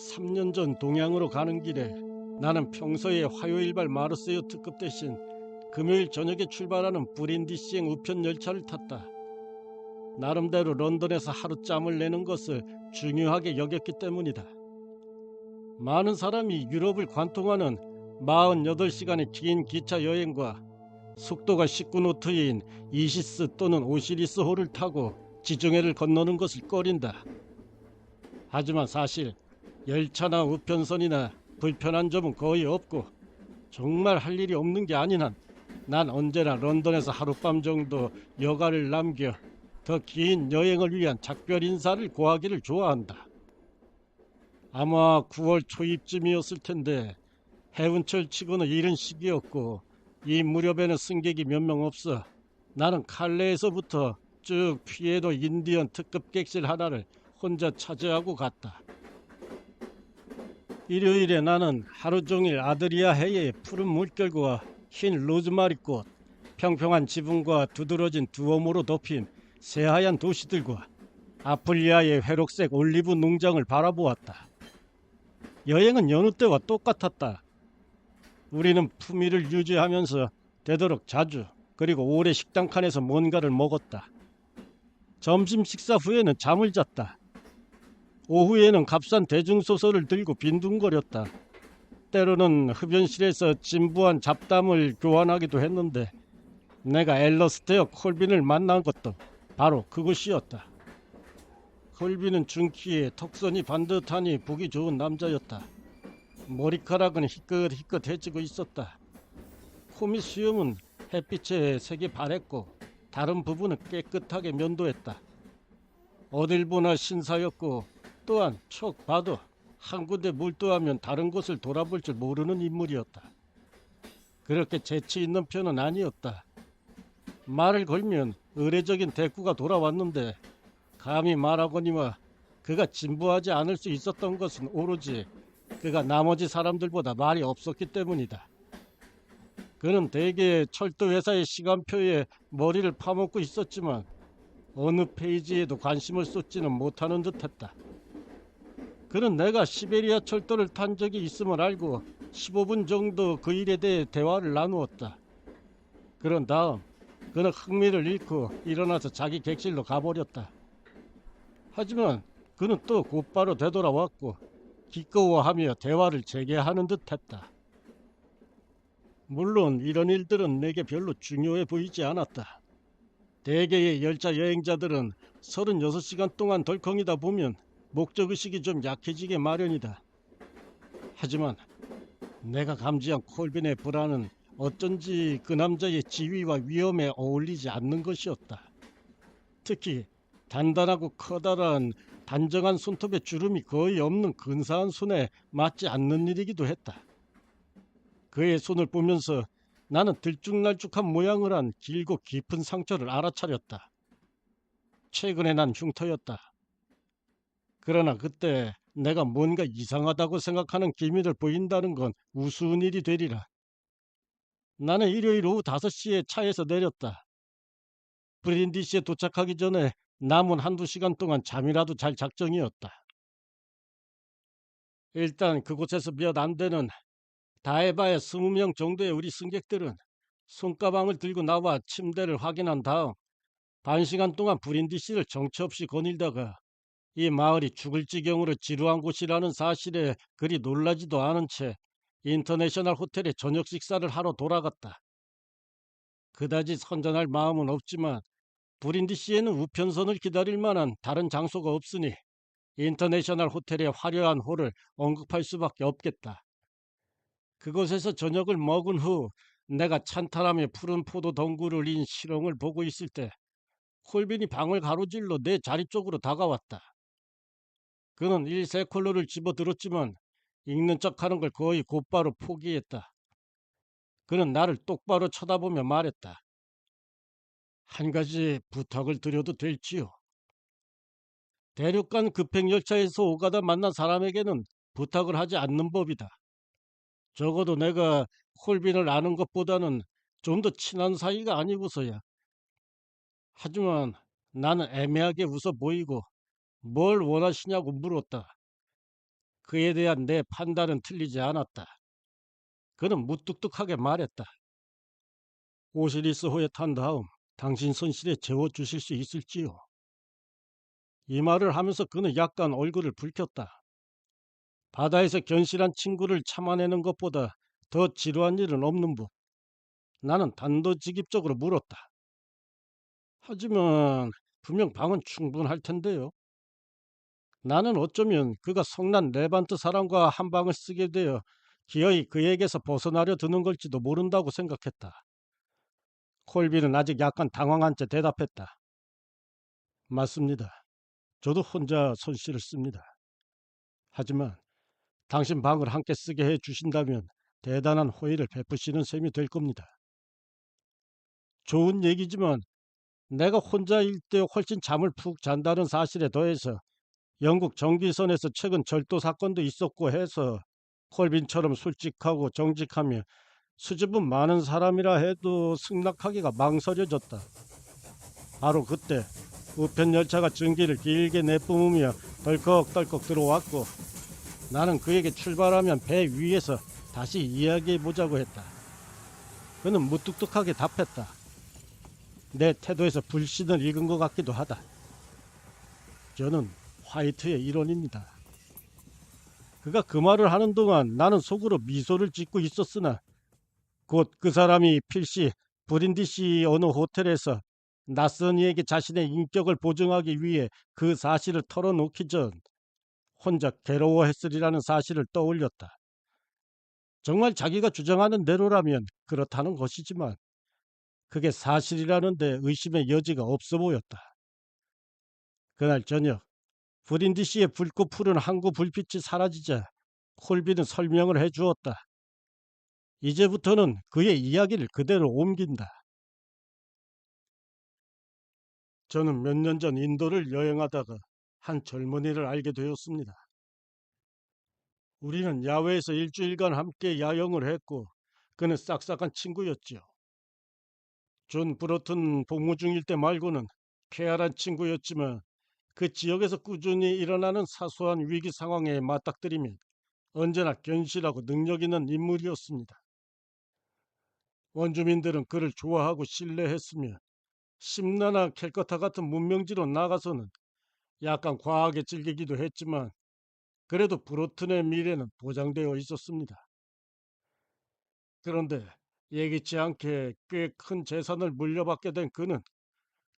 3년 전 동양으로 가는 길에 나는 평소에 화요일발 마르세유 특급 대신 금요일 저녁에 출발하는 브린디시행 우편 열차를 탔다. 나름대로 런던에서 하룻잠을 내는 것을 중요하게 여겼기 때문이다. 많은 사람이 유럽을 관통하는 48시간의 긴 기차 여행과 속도가 19노트인 이시스 또는 오시리스 호를 타고 지중해를 건너는 것을 꺼린다. 하지만 사실 열차나 우편선이나 불편한 점은 거의 없고 정말 할 일이 없는 게 아닌 한 난 언제나 런던에서 하룻밤 정도 여가를 남겨 더 긴 여행을 위한 작별 인사를 고하기를 좋아한다. 아마 9월 초입쯤이었을 텐데 해운철 치고는 이른 시기였고 이 무렵에는 승객이 몇 명 없어 나는 칼레에서부터 쭉 피에도 인디언 특급 객실 하나를 혼자 차지하고 갔다. 일요일에 나는 하루 종일 아드리아 해의 푸른 물결과 흰 로즈마리꽃, 평평한 지붕과 두드러진 두엄으로 덮인 새하얀 도시들과 아플리아의 회록색 올리브 농장을 바라보았다. 여행은 여느 때와 똑같았다. 우리는 품위를 유지하면서 되도록 자주 그리고 오래 식당 칸에서 뭔가를 먹었다. 점심 식사 후에는 잠을 잤다. 오후에는 값싼 대중소설을 들고 빈둥거렸다. 때로는 흡연실에서 진부한 잡담을 교환하기도 했는데 내가 앨러스테어 콜빈을 만난 것도 바로 그곳이었다. 콜빈은 중키에 턱선이 반듯하니 보기 좋은 남자였다. 머리카락은 희끗희끗해지고 있었다. 코밑 수염은 햇빛에 색이 바랬고 다른 부분은 깨끗하게 면도했다. 어딜 보나 신사였고 또한 척 봐도 한 군데 몰두하면 다른 곳을 돌아볼 줄 모르는 인물이었다. 그렇게 재치 있는 편은 아니었다. 말을 걸면 의례적인 대꾸가 돌아왔는데 감히 말하거니와 그가 진부하지 않을 수 있었던 것은 오로지 그가 나머지 사람들보다 말이 없었기 때문이다. 그는 대개 철도회사의 시간표에 머리를 파먹고 있었지만 어느 페이지에도 관심을 쏟지는 못하는 듯했다. 그는 내가 시베리아 철도를 탄 적이 있음을 알고 15분 정도 그 일에 대해 대화를 나누었다. 그런 다음 그는 흥미를 잃고 일어나서 자기 객실로 가버렸다. 하지만 그는 또 곧바로 되돌아왔고 기꺼워하며 대화를 재개하는 듯했다. 물론 이런 일들은 내게 별로 중요해 보이지 않았다. 대개의 열차 여행자들은 36시간 동안 덜컹이다 보면 목적의식이 좀 약해지게 마련이다. 하지만 내가 감지한 콜빈의 불안은 어쩐지 그 남자의 지위와 위험에 어울리지 않는 것이었다. 특히 단단하고 커다란 단정한 손톱에 주름이 거의 없는 근사한 손에 맞지 않는 일이기도 했다. 그의 손을 보면서 나는 들쭉날쭉한 모양을 한 길고 깊은 상처를 알아차렸다. 최근에 난 흉터였다. 그러나 그때 내가 뭔가 이상하다고 생각하는 기미를 보인다는 건 우스운 일이 되리라. 나는 일요일 오후 5시에 차에서 내렸다. 브린디시에 도착하기 전에 남은 한두 시간 동안 잠이라도 잘 작정이었다. 일단 그곳에서 몇 안 되는 다 해봐야 20명 정도의 우리 승객들은 손가방을 들고 나와 침대를 확인한 다음 1시간 동안 브린디시를 정처 없이 거닐다가 이 마을이 죽을 지경으로 지루한 곳이라는 사실에 그리 놀라지도 않은 채 인터내셔널 호텔에 저녁 식사를 하러 돌아갔다. 그다지 선전할 마음은 없지만 브린디시에는 우편선을 기다릴 만한 다른 장소가 없으니 인터내셔널 호텔의 화려한 홀을 언급할 수밖에 없겠다. 그곳에서 저녁을 먹은 후 내가 찬탈함에 푸른 포도 덩굴을 인 시렁을 보고 있을 때 콜빈이 방을 가로질러 내 자리 쪽으로 다가왔다. 그는 일세 콜로를 집어들었지만 읽는 척하는 걸 거의 곧바로 포기했다. 그는 나를 똑바로 쳐다보며 말했다. 한 가지 부탁을 드려도 될지요? 대륙간 급행열차에서 오가다 만난 사람에게는 부탁을 하지 않는 법이다. 적어도 내가 콜빈을 아는 것보다는 좀 더 친한 사이가 아니고서야. 하지만 나는 애매하게 웃어 보이고 뭘 원하시냐고 물었다. 그에 대한 내 판단은 틀리지 않았다. 그는 무뚝뚝하게 말했다. 오시리스호에 탄 다음 당신 손실에 재워주실 수 있을지요? 이 말을 하면서 그는 약간 얼굴을 붉혔다. 바다에서 견실한 친구를 참아내는 것보다 더 지루한 일은 없는 법. 나는 단도직입적으로 물었다. 하지만 분명 방은 충분할 텐데요. 나는 어쩌면 그가 성난 레반트 사람과 한 방을 쓰게 되어 기어이 그에게서 벗어나려 드는 걸지도 모른다고 생각했다. 콜비는 아직 약간 당황한 채 대답했다. 맞습니다. 저도 혼자 손실을 씁니다. 하지만 당신 방을 함께 쓰게 해 주신다면 대단한 호의를 베푸시는 셈이 될 겁니다. 좋은 얘기지만 내가 혼자일 때 훨씬 잠을 푹 잔다는 사실에 더해서 영국 정비선에서 최근 절도 사건도 있었고 해서 콜빈처럼 솔직하고 정직하며 수줍음 많은 사람이라 해도 승낙하기가 망설여졌다. 바로 그때 우편 열차가 증기를 길게 내뿜으며 덜컥덜컥 들어왔고 나는 그에게 출발하면 배 위에서 다시 이야기해보자고 했다. 그는 무뚝뚝하게 답했다. 내 태도에서 불신을 읽은 것 같기도 하다. 저는 화이트의 일원입니다. 그가 그 말을 하는 동안 나는 속으로 미소를 짓고 있었으나 곧 그 사람이 필시 브린디시 어느 호텔에서 낯선 이에게 자신의 인격을 보증하기 위해 그 사실을 털어놓기 전 혼자 괴로워했으리라는 사실을 떠올렸다. 정말 자기가 주장하는 대로라면 그렇다는 것이지만 그게 사실이라는데 의심의 여지가 없어 보였다. 그날 저녁 브린디시의 붉고 푸른 항구 불빛이 사라지자 콜비는 설명을 해주었다. 이제부터는 그의 이야기를 그대로 옮긴다. 저는 몇 년 전 인도를 여행하다가 한 젊은이를 알게 되었습니다. 우리는 야외에서 일주일간 함께 야영을 했고 그는 싹싹한 친구였지요. 존 브로튼 복무 중일 때 말고는 쾌활한 친구였지만 그 지역에서 꾸준히 일어나는 사소한 위기 상황에 맞닥뜨리면 언제나 견실하고 능력 있는 인물이었습니다. 원주민들은 그를 좋아하고 신뢰했으며 심나나 캘커타 같은 문명지로 나가서는 약간 과하게 즐기기도 했지만 그래도 브로튼의 미래는 보장되어 있었습니다. 그런데 예기치 않게 꽤 큰 재산을 물려받게 된 그는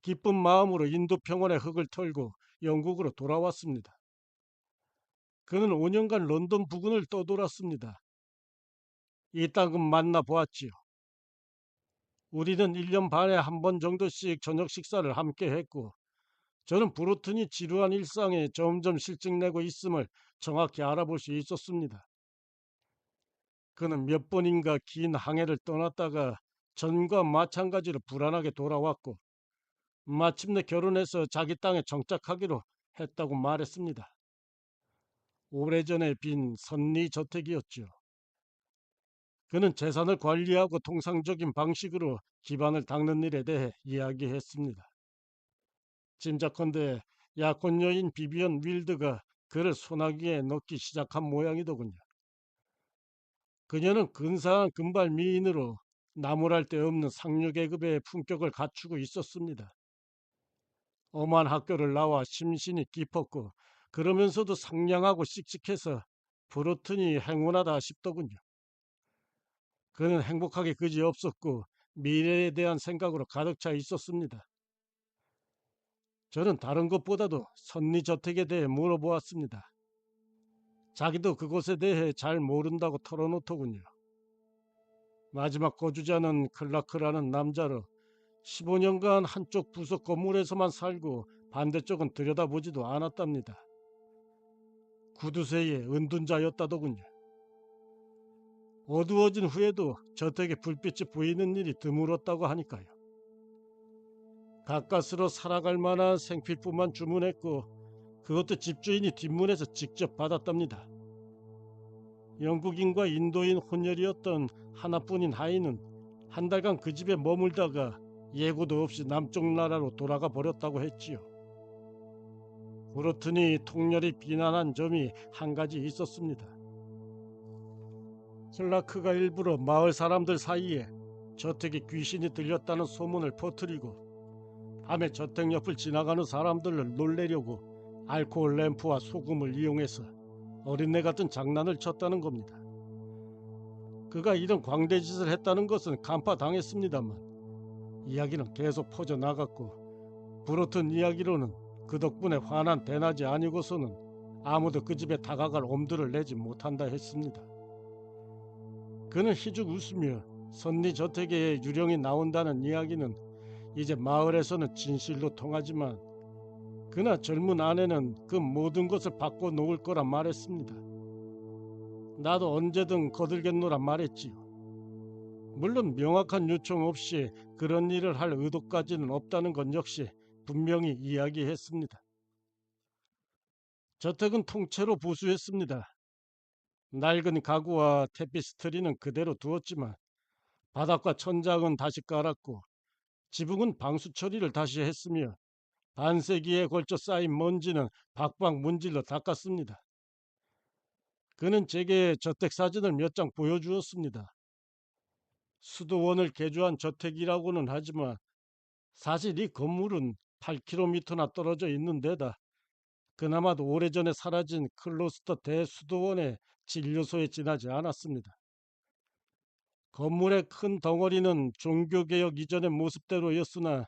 기쁜 마음으로 인도 평원의 흙을 털고 영국으로 돌아왔습니다. 그는 5년간 런던 부근을 떠돌았습니다. 이따금 만나 보았지요. 우리는 1년 반에 한 번 정도씩 저녁 식사를 함께 했고 저는 브로튼이 지루한 일상에 점점 실증내고 있음을 정확히 알아볼 수 있었습니다. 그는 몇 번인가 긴 항해를 떠났다가 전과 마찬가지로 불안하게 돌아왔고 마침내 결혼해서 자기 땅에 정착하기로 했다고 말했습니다. 오래전에 빈 선리 저택이었죠. 그는 재산을 관리하고 통상적인 방식으로 기반을 닦는 일에 대해 이야기했습니다. 짐작컨대 약혼 여인 비비언 윌드가 그를 소나기에 넣기 시작한 모양이더군요. 그녀는 근사한 금발 미인으로 나무랄 데 없는 상류 계급의 품격을 갖추고 있었습니다. 엄한 학교를 나와 심신이 깊었고 그러면서도 상냥하고 씩씩해서 브로튼이 행운하다 싶더군요. 그는 행복하게 그지없었고 미래에 대한 생각으로 가득 차 있었습니다. 저는 다른 것보다도 선리저택에 대해 물어보았습니다. 자기도 그곳에 대해 잘 모른다고 털어놓더군요. 마지막 거주자는 클라크라는 남자로 15년간 한쪽 부속 건물에서만 살고 반대쪽은 들여다보지도 않았답니다. 구두쇠의 은둔자였다더군요. 어두워진 후에도 저택에 불빛이 보이는 일이 드물었다고 하니까요. 가까스로 살아갈 만한 생필품만 주문했고 그것도 집주인이 뒷문에서 직접 받았답니다. 영국인과 인도인 혼혈이었던 하나뿐인 하인은 한 달간 그 집에 머물다가 예고도 없이 남쪽 나라로 돌아가 버렸다고 했지요. 브루튼이 통렬히 비난한 점이 한 가지 있었습니다. 클라크가 일부러 마을 사람들 사이에 저택에 귀신이 들렸다는 소문을 퍼뜨리고 밤에 저택 옆을 지나가는 사람들을 놀래려고 알코올 램프와 소금을 이용해서 어린애 같은 장난을 쳤다는 겁니다. 그가 이런 광대짓을 했다는 것은 간파당했습니다만 이야기는 계속 퍼져나갔고 브루튼 이야기로는 그 덕분에 화난 대낮이 아니고서는 아무도 그 집에 다가갈 엄두를 내지 못한다 했습니다. 그는 희죽 웃으며 선리 저택에 유령이 나온다는 이야기는 이제 마을에서는 진실로 통하지만 그나 젊은 아내는 그 모든 것을 바꿔놓을 거라 말했습니다. 나도 언제든 거들겠노라 말했지요. 물론 명확한 요청 없이 그런 일을 할 의도까지는 없다는 건 역시 분명히 이야기했습니다. 저택은 통째로 보수했습니다. 낡은 가구와 테피스트리는 그대로 두었지만 바닥과 천장은 다시 깔았고 지붕은 방수 처리를 다시 했으며 반세기에 걸쳐 쌓인 먼지는 박박 문질러 닦았습니다. 그는 제게 저택 사진을 몇 장 보여주었습니다. 수도원을 개조한 저택이라고는 하지만 사실 이 건물은 8km나 떨어져 있는 데다 그나마도 오래전에 사라진 클로스터 대수도원의 진료소에 지나지 않았습니다. 건물의 큰 덩어리는 종교개혁 이전의 모습대로였으나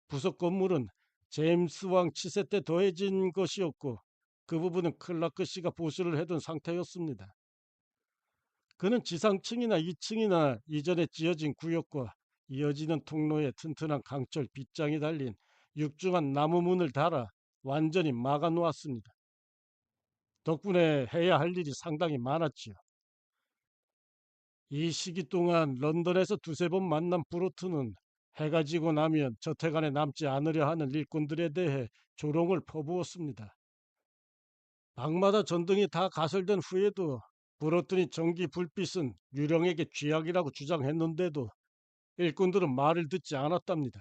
부속 건물은 제임스 왕 치세 때 더해진 것이었고 그 부분은 클라크 씨가 보수를 해둔 상태였습니다. 그는 지상층이나 2층이나 이전에 지어진 구역과 이어지는 통로에 튼튼한 강철 빗장이 달린 육중한 나무 문을 달아 완전히 막아 놓았습니다. 덕분에 해야 할 일이 상당히 많았지요. 이 시기 동안 런던에서 두세 번 만난 브로트는 해가 지고 나면 저택 안에 남지 않으려 하는 일꾼들에 대해 조롱을 퍼부었습니다. 방마다 전등이 다 가설된 후에도 브로튼이 전기 불빛은 유령에게 쥐약이라고 주장했는데도 일꾼들은 말을 듣지 않았답니다.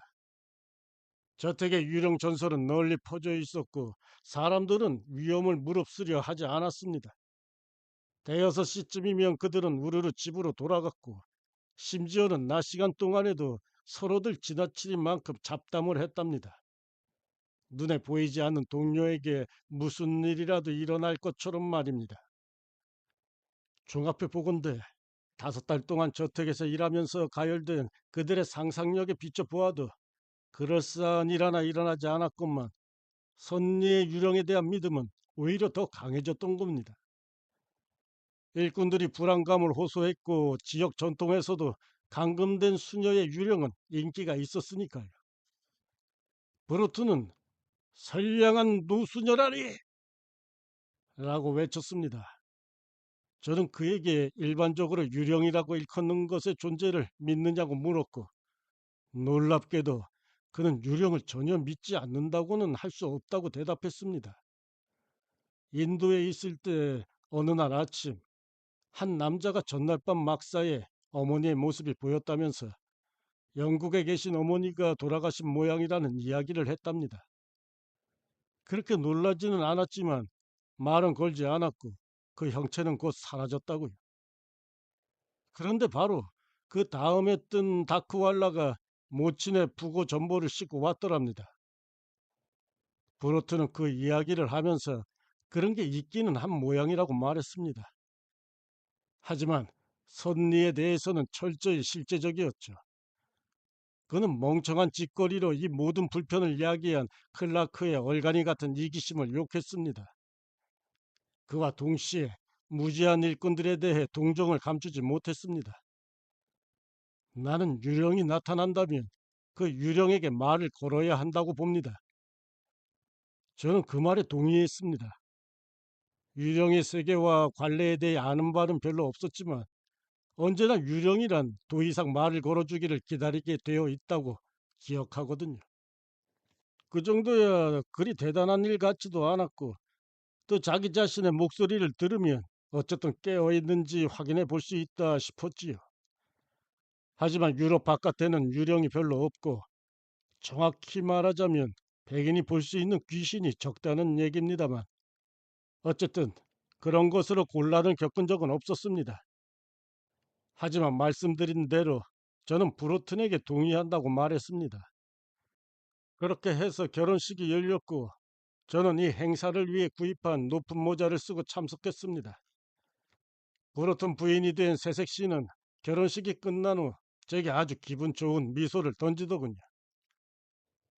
저택의 유령 전설은 널리 퍼져 있었고 사람들은 위험을 무릅쓰려 하지 않았습니다. 대여섯 시쯤이면 그들은 우르르 집으로 돌아갔고 심지어는 낮 시간 동안에도 서로들 지나치는 만큼 잡담을 했답니다. 눈에 보이지 않는 동료에게 무슨 일이라도 일어날 것처럼 말입니다. 종합해 보건대 5달 동안 저택에서 일하면서 가열된 그들의 상상력에 비춰보아도 그럴싸한 일 하나 일어나지 않았건만 선리의 유령에 대한 믿음은 오히려 더 강해졌던 겁니다. 일꾼들이 불안감을 호소했고 지역 전통에서도 감금된 수녀의 유령은 인기가 있었으니까요. 브루트는 선량한 노수녀라니! 라고 외쳤습니다. 저는 그에게 일반적으로 유령이라고 일컫는 것의 존재를 믿느냐고 물었고 놀랍게도 그는 유령을 전혀 믿지 않는다고는 할 수 없다고 대답했습니다. 인도에 있을 때 어느 날 아침 한 남자가 전날 밤 막사에 어머니의 모습이 보였다면서 영국에 계신 어머니가 돌아가신 모양이라는 이야기를 했답니다. 그렇게 놀라지는 않았지만 말은 걸지 않았고 그 형체는 곧 사라졌다고요. 그런데 바로 그 다음에 뜬 다크왈라가 모친의 부고 전보를 싣고 왔더랍니다. 브로트는 그 이야기를 하면서 그런 게 있기는 한 모양이라고 말했습니다. 하지만 선리에 대해서는 철저히 실제적이었죠. 그는 멍청한 짓거리로 이 모든 불편을 야기한 클라크의 얼간이 같은 이기심을 욕했습니다. 그와 동시에 무지한 일꾼들에 대해 동정을 감추지 못했습니다. 나는 유령이 나타난다면 그 유령에게 말을 걸어야 한다고 봅니다. 저는 그 말에 동의했습니다. 유령의 세계와 관례에 대해 아는 바는 별로 없었지만 언제나 유령이란 더 이상 말을 걸어주기를 기다리게 되어 있다고 기억하거든요. 그 정도야 그리 대단한 일 같지도 않았고 또 자기 자신의 목소리를 들으면 어쨌든 깨어있는지 확인해 볼 수 있다 싶었지요. 하지만 유럽 바깥에는 유령이 별로 없고 정확히 말하자면 백인이 볼 수 있는 귀신이 적다는 얘기입니다만 어쨌든 그런 것으로 곤란을 겪은 적은 없었습니다. 하지만 말씀드린 대로 저는 브로튼에게 동의한다고 말했습니다. 그렇게 해서 결혼식이 열렸고 저는 이 행사를 위해 구입한 높은 모자를 쓰고 참석했습니다. 브로튼 부인이 된 새색 씨는 결혼식이 끝난 후 제게 아주 기분 좋은 미소를 던지더군요.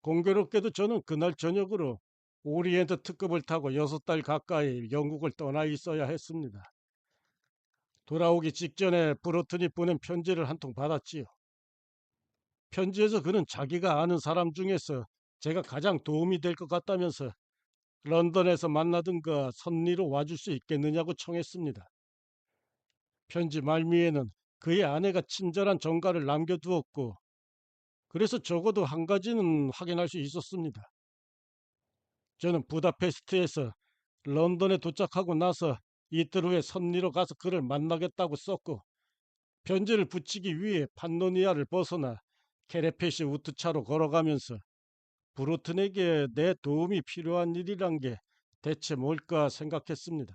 공교롭게도 저는 그날 저녁으로 오리엔트 특급을 타고 6달 가까이 영국을 떠나 있어야 했습니다. 돌아오기 직전에 브로튼이 보낸 편지를 한 통 받았지요. 편지에서 그는 자기가 아는 사람 중에서 제가 가장 도움이 될 것 같다면서 런던에서 만나든가 선리로 와줄 수 있겠느냐고 청했습니다. 편지 말미에는 그의 아내가 친절한 전가를 남겨두었고 그래서 적어도 한 가지는 확인할 수 있었습니다. 저는 부다페스트에서 런던에 도착하고 나서 이틀 후에 선리로 가서 그를 만나겠다고 썼고 편지를 붙이기 위해 판노니아를 벗어나 케레페시 우트차로 걸어가면서 브로튼에게 내 도움이 필요한 일이란 게 대체 뭘까 생각했습니다.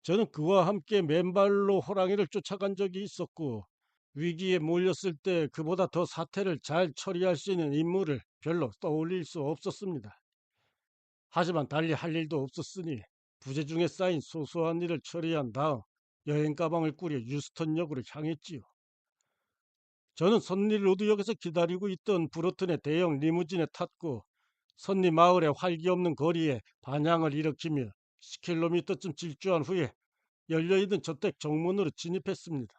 저는 그와 함께 맨발로 호랑이를 쫓아간 적이 있었고 위기에 몰렸을 때 그보다 더 사태를 잘 처리할 수 있는 인물을 별로 떠올릴 수 없었습니다. 하지만 달리 할 일도 없었으니 부재 중에 쌓인 소소한 일을 처리한 다음 여행 가방을 꾸려 유스턴역으로 향했지요. 저는 선리 로드역에서 기다리고 있던 브로튼의 대형 리무진에 탔고 선리 마을의 활기 없는 거리에 반향을 일으키며 10km쯤 질주한 후에 열려있는 저택 정문으로 진입했습니다.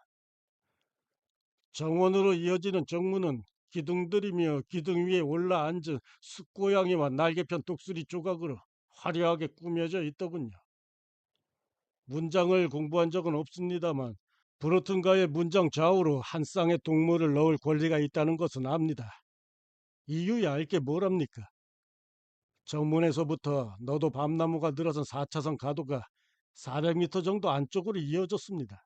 정원으로 이어지는 정문은 기둥들이며 기둥 위에 올라앉은 숫고양이와 날개편 독수리 조각으로 화려하게 꾸며져 있더군요. 문장을 공부한 적은 없습니다만 브로튼가의 문장 좌우로 한 쌍의 동물을 넣을 권리가 있다는 것은 압니다. 이유야 알 게 뭐랍니까? 정문에서부터 너도 밤나무가 늘어선 4차선 가도가 400m 정도 안쪽으로 이어졌습니다.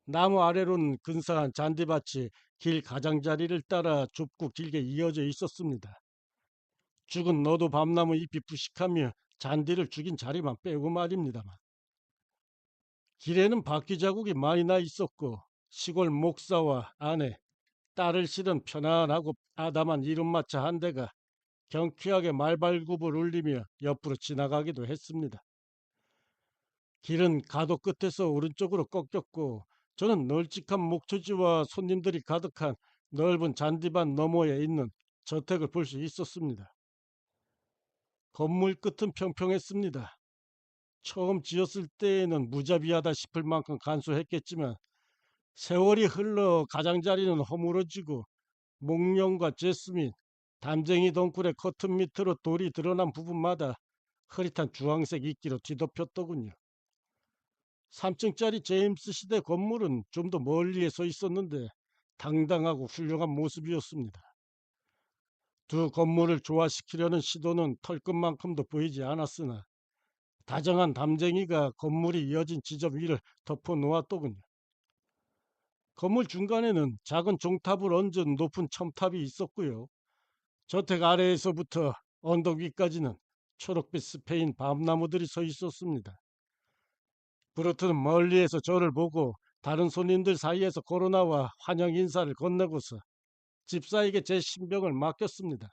나무 아래로는 근사한 잔디밭이 길 가장자리를 따라 좁고 길게 이어져 있었습니다. 죽은 너도 밤나무 잎이 부식하며 잔디를 죽인 자리만 빼고 말입니다만. 길에는 바퀴 자국이 많이 나 있었고 시골 목사와 아내, 딸을 실은 편안하고 아담한 이름마차 한 대가 경쾌하게 말발굽을 울리며 옆으로 지나가기도 했습니다. 길은 가도 끝에서 오른쪽으로 꺾였고 저는 널찍한 목초지와 손님들이 가득한 넓은 잔디밭 너머에 있는 저택을 볼 수 있었습니다. 건물 끝은 평평했습니다. 처음 지었을 때에는 무자비하다 싶을 만큼 간소했겠지만 세월이 흘러 가장자리는 허물어지고 목련과 제스민, 담쟁이 덩굴의 커튼 밑으로 돌이 드러난 부분마다 흐릿한 주황색 이끼로 뒤덮였더군요. 3층짜리 제임스 시대 건물은 좀 더 멀리에 서 있었는데 당당하고 훌륭한 모습이었습니다. 두 건물을 조화시키려는 시도는 털끝만큼도 보이지 않았으나 다정한 담쟁이가 건물이 이어진 지점 위를 덮어 놓았더군요. 건물 중간에는 작은 종탑을 얹은 높은 첨탑이 있었고요. 저택 아래에서부터 언덕 위까지는 초록빛 스페인 밤나무들이 서 있었습니다. 브루트는 멀리에서 저를 보고 다른 손님들 사이에서 걸어나와 환영 인사를 건네고서 집사에게 제 신병을 맡겼습니다.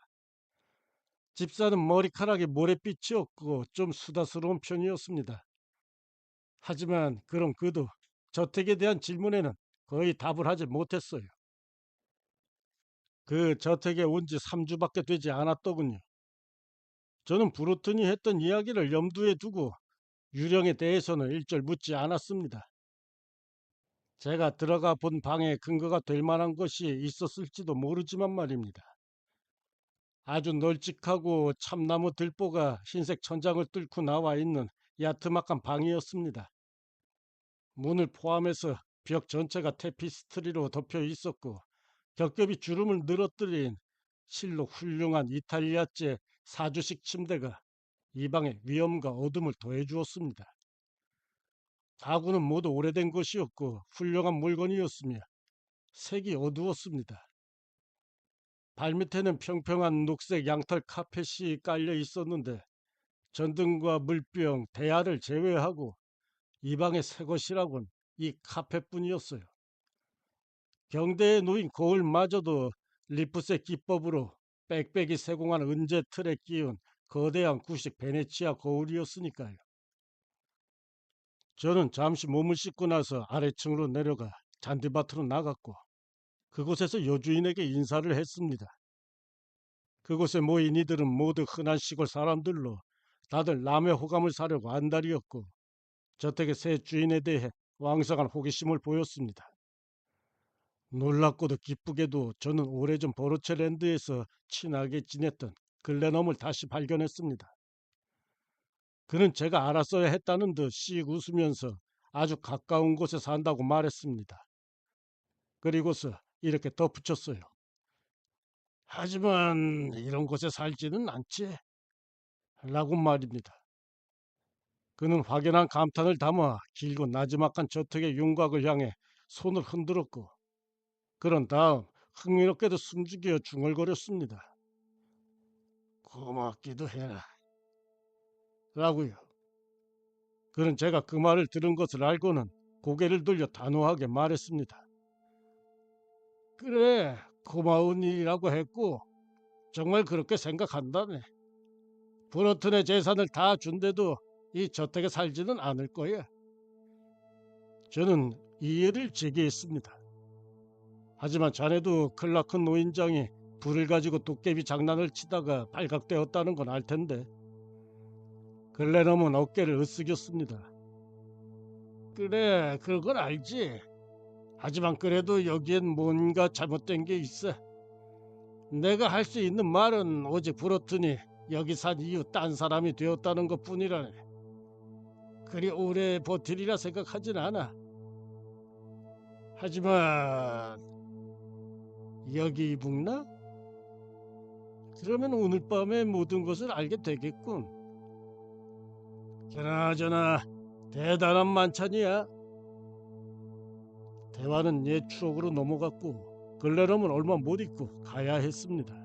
집사는 머리카락이 모래빛이었고 좀 수다스러운 편이었습니다. 하지만 그런 그도 저택에 대한 질문에는 거의 답을 하지 못했어요. 그 저택에 온 지 3주밖에 되지 않았더군요. 저는 브루튼이 했던 이야기를 염두에 두고 유령에 대해서는 일절 묻지 않았습니다. 제가 들어가 본 방에 근거가 될 만한 것이 있었을지도 모르지만 말입니다. 아주 널찍하고 참나무 들보가 흰색 천장을 뚫고 나와 있는 야트막한 방이었습니다. 문을 포함해서 벽 전체가 테피스트리로 덮여 있었고 겹겹이 주름을 늘어뜨린 실로 훌륭한 이탈리아제 사주식 침대가 이 방의 위엄과 어둠을 더해 주었습니다. 가구는 모두 오래된 것이었고 훌륭한 물건이었으며 색이 어두웠습니다. 발밑에는 평평한 녹색 양털 카펫이 깔려 있었는데 전등과 물병, 대야를 제외하고 이 방의 새 것이라곤 이 카펫뿐이었어요. 경대에 놓인 거울마저도 리프set 기법으로 빽빽이 세공한 은재 틀에 끼운 거대한 구식 베네치아 거울이었으니까요. 저는 잠시 몸을 씻고 나서 아래층으로 내려가 잔디밭으로 나갔고 그곳에서 여주인에게 인사를 했습니다. 그곳에 모인 이들은 모두 흔한 시골 사람들로 다들 남의 호감을 사려고 안달이었고 저택의 새 주인에 대해 왕성한 호기심을 보였습니다. 놀랍고도 기쁘게도 저는 오래전 보르체랜드에서 친하게 지냈던 글렌엄을 다시 발견했습니다. 그는 제가 알았어야 했다는 듯 씩 웃으면서 아주 가까운 곳에 산다고 말했습니다. 그리고서 이렇게 덧붙였어요. 하지만 이런 곳에 살지는 않지. 라고 말입니다. 그는 확연한 감탄을 담아 길고 나지막한 저택의 윤곽을 향해 손을 흔들었고 그런 다음 흥미롭게도 숨죽여 중얼거렸습니다. 고맙기도 해라. 라고요. 그는 제가 그 말을 들은 것을 알고는 고개를 돌려 단호하게 말했습니다. 그래, 고마운 일이라고 했고 정말 그렇게 생각한다네. 브로튼의 재산을 다 준대도 이 저택에 살지는 않을 거야. 저는 이해를 제기했습니다. 하지만 자네도 클라크 노인장이 불을 가지고 도깨비 장난을 치다가 발각되었다는 건 알 텐데. 글렌엄은 어깨를 으쓱였습니다. 그래, 그건 알지. 하지만 그래도 여기엔 뭔가 잘못된 게 있어. 내가 할 수 있는 말은 오직 브로튼이 여기 산 이후 딴 사람이 되었다는 것뿐이라네. 그리 오래 버티리라 생각하진 않아. 하지만 여기 묵나? 그러면 오늘 밤에 모든 것을 알게 되겠군. 그나저나 대단한 만찬이야. 대화는 옛 추억으로 넘어갔고 글렌엄은 얼마 못 있고 가야 했습니다.